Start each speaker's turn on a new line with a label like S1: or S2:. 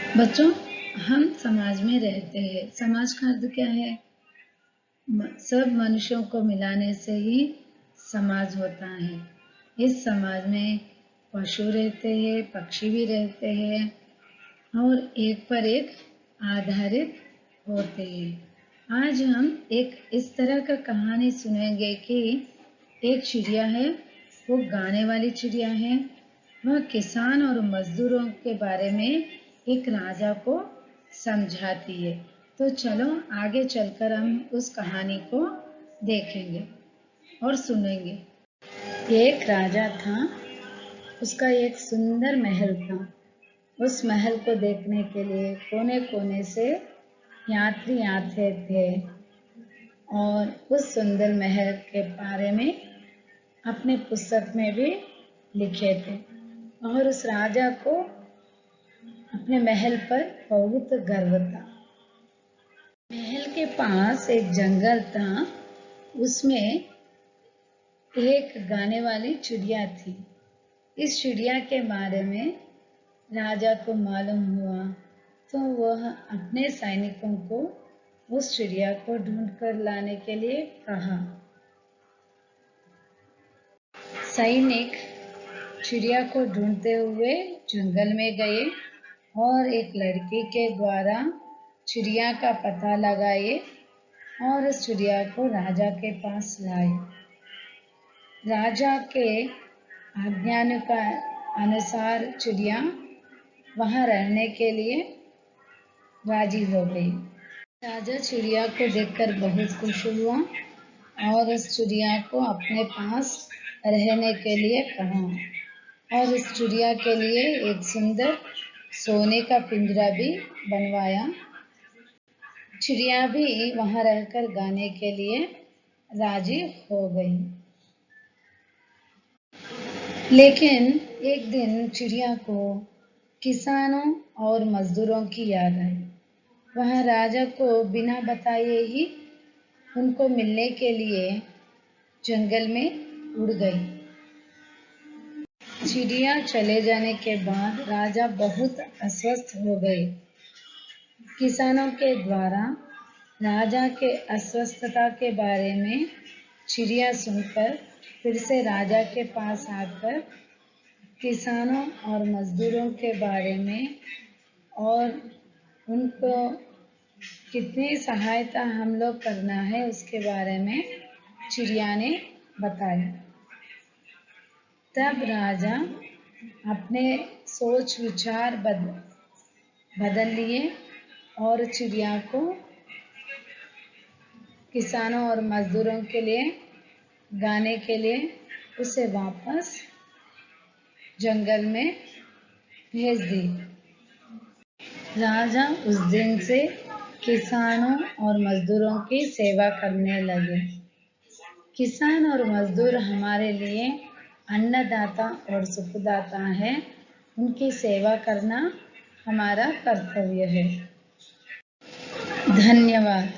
S1: बच्चों, हम समाज में रहते हैं। समाज का अर्थ क्या है? सब मनुष्यों को मिलाने से ही समाज होता है। इस समाज में पशु रहते हैं, पक्षी भी रहते हैं और एक पर एक आधारित होते हैं। आज हम एक इस तरह का कहानी सुनेंगे कि एक चिड़िया है, वो गाने वाली चिड़िया है। वह किसान और मजदूरों के बारे में एक राजा को समझाती है। तो चलो आगे चलकर हम उस कहानी को देखेंगे और सुनेंगे। एक राजा था, उसका एक सुंदर महल था। उस महल को देखने के लिए कोने कोने से यात्री आते थे और उस सुंदर महल के बारे में अपने पुस्तक में भी लिखे थे। और उस राजा को अपने महल पर बहुत गर्व था। महल के पास एक जंगल था, उसमें एक गाने वाली चिड़िया थी। इस चिड़िया के बारे में राजा को मालूम हुआ तो वह अपने सैनिकों को उस चिड़िया को ढूंढ कर लाने के लिए कहा। सैनिक चिड़िया को ढूंढते हुए जंगल में गए और एक लड़की के द्वारा चिड़िया का पता लगाए और उस चिड़िया को राजा के पास लाए। राजा के अनुसार चिड़िया वहां रहने के लिए राजी हो गई। राजा चिड़िया को देखकर बहुत खुश हुआ और उस चिड़िया को अपने पास रहने के लिए कहा और उस चिड़िया के लिए एक सुंदर सोने का पिंजरा भी बनवाया। चिड़िया भी वहां रहकर गाने के लिए राजी हो गई। लेकिन एक दिन चिड़िया को किसानों और मजदूरों की याद आई। वह राजा को बिना बताए ही उनको मिलने के लिए जंगल में उड़ गई। चिड़िया चले जाने के बाद राजा बहुत अस्वस्थ हो गए। किसानों के द्वारा राजा के अस्वस्थता के बारे में चिड़िया सुनकर फिर से राजा के पास आकर किसानों और मजदूरों के बारे में और उनको कितनी सहायता हम लोग करना है उसके बारे में चिड़िया ने बताया। तब राजा अपने सोच विचार बदल लिए और चिड़िया को किसानों और मजदूरों के लिए गाने के लिए उसे वापस जंगल में भेज दी। राजा उस दिन से किसानों और मजदूरों की सेवा करने लगे। किसान और मजदूर हमारे लिए अन्नदाता और सुखदाता है। उनकी सेवा करना हमारा कर्तव्य है। धन्यवाद।